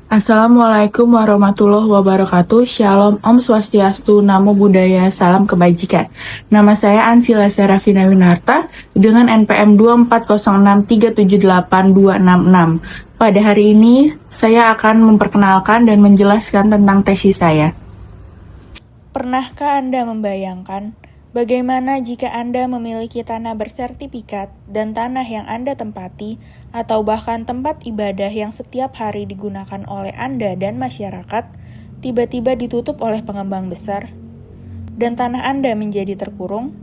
Assalamualaikum warahmatullahi wabarakatuh. Shalom, Om Swastiastu, Namo Buddhaya, Salam Kebajikan. Nama saya Ansila Serafina Winarta dengan NPM 24063782666. Pada hari ini, saya akan memperkenalkan dan menjelaskan tentang tesis saya. Pernahkah Anda membayangkan bagaimana jika Anda memiliki tanah bersertifikat dan tanah yang Anda tempati, atau bahkan tempat ibadah yang setiap hari digunakan oleh Anda dan masyarakat, tiba-tiba ditutup oleh pengembang besar, dan tanah Anda menjadi terkurung?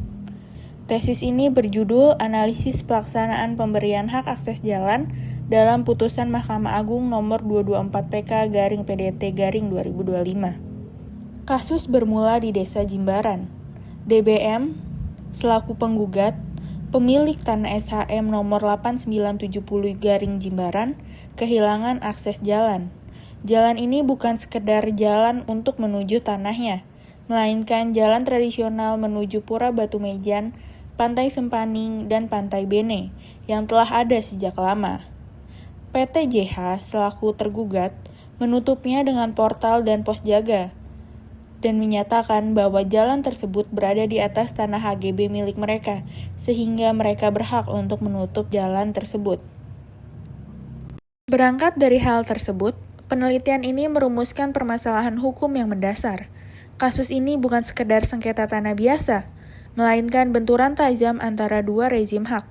Tesis ini berjudul Analisis Pelaksanaan Pemberian Hak Akses Jalan dalam Putusan Mahkamah Agung Nomor 224 PK/PDT/2025. Kasus bermula di Desa Jimbaran. DBM, selaku penggugat, pemilik tanah SHM nomor 8970-Jimbaran, kehilangan akses jalan. Jalan ini bukan sekedar jalan untuk menuju tanahnya, melainkan jalan tradisional menuju Pura Batumejan, Pantai Sempaning, dan Pantai Bene, yang telah ada sejak lama. PT JH, selaku tergugat, menutupnya dengan portal dan pos jaga, dan menyatakan bahwa jalan tersebut berada di atas tanah HGB milik mereka, sehingga mereka berhak untuk menutup jalan tersebut. Berangkat dari hal tersebut, penelitian ini merumuskan permasalahan hukum yang mendasar. Kasus ini bukan sekedar sengketa tanah biasa, melainkan benturan tajam antara dua rezim hak.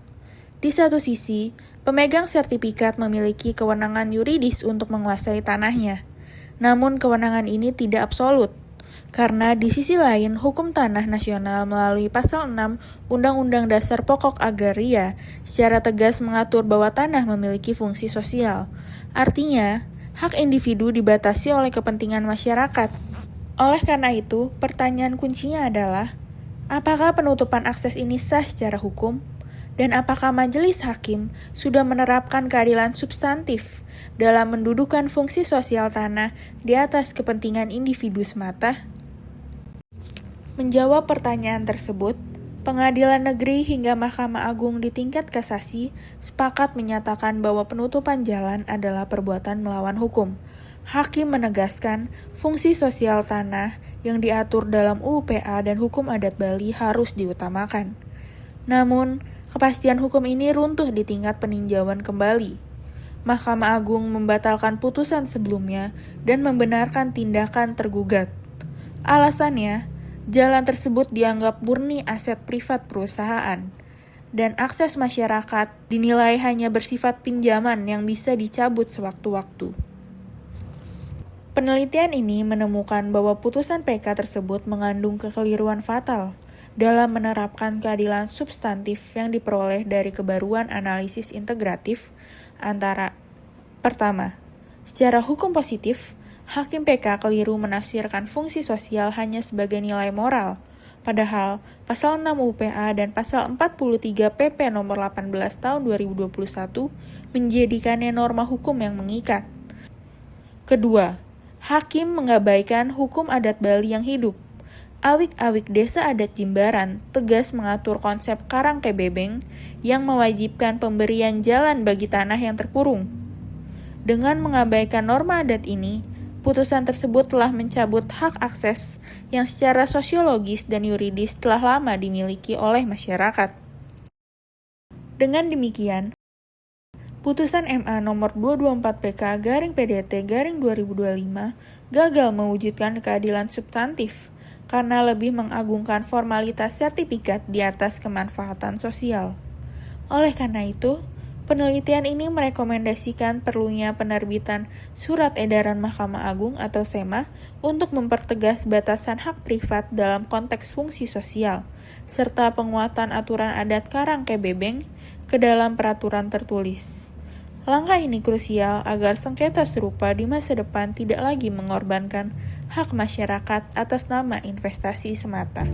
Di satu sisi, pemegang sertifikat memiliki kewenangan yuridis untuk menguasai tanahnya. Namun kewenangan ini tidak absolut, karena di sisi lain, hukum tanah nasional melalui Pasal 6 Undang-Undang Dasar Pokok Agraria secara tegas mengatur bahwa tanah memiliki fungsi sosial. Artinya, hak individu dibatasi oleh kepentingan masyarakat. Oleh karena itu, pertanyaan kuncinya adalah, apakah penutupan akses ini sah secara hukum? Dan apakah majelis hakim sudah menerapkan keadilan substantif dalam mendudukan fungsi sosial tanah di atas kepentingan individu semata? Menjawab pertanyaan tersebut, Pengadilan Negeri hingga Mahkamah Agung di tingkat kasasi sepakat menyatakan bahwa penutupan jalan adalah perbuatan melawan hukum. Hakim menegaskan fungsi sosial tanah yang diatur dalam UU PA dan Hukum Adat Bali harus diutamakan. Namun, kepastian hukum ini runtuh di tingkat peninjauan kembali. Mahkamah Agung membatalkan putusan sebelumnya dan membenarkan tindakan tergugat. Alasannya, jalan tersebut dianggap murni aset privat perusahaan, dan akses masyarakat dinilai hanya bersifat pinjaman yang bisa dicabut sewaktu-waktu. Penelitian ini menemukan bahwa putusan PK tersebut mengandung kekeliruan fatal dalam menerapkan keadilan substantif yang diperoleh dari kebaruan analisis integratif antara: pertama, secara hukum positif, Hakim PK keliru menafsirkan fungsi sosial hanya sebagai nilai moral, padahal Pasal 6 UPA dan Pasal 43 PP nomor 18 tahun 2021 menjadikannya norma hukum yang mengikat. Kedua, Hakim mengabaikan hukum adat Bali yang hidup. Awik-awik Desa Adat Jimbaran tegas mengatur konsep Karang Kebebeng yang mewajibkan pemberian jalan bagi tanah yang terkurung. Dengan mengabaikan norma adat ini, putusan tersebut telah mencabut hak akses yang secara sosiologis dan yuridis telah lama dimiliki oleh masyarakat. Dengan demikian, putusan MA nomor 224 PK/PDT/2025 gagal mewujudkan keadilan substantif karena lebih mengagungkan formalitas sertifikat di atas kemanfaatan sosial. Oleh karena itu, penelitian ini merekomendasikan perlunya penerbitan Surat Edaran Mahkamah Agung atau SEMA untuk mempertegas batasan hak privat dalam konteks fungsi sosial, serta penguatan aturan adat Karang Kebebeng ke dalam peraturan tertulis. Langkah ini krusial agar sengketa serupa di masa depan tidak lagi mengorbankan hak masyarakat atas nama investasi semata.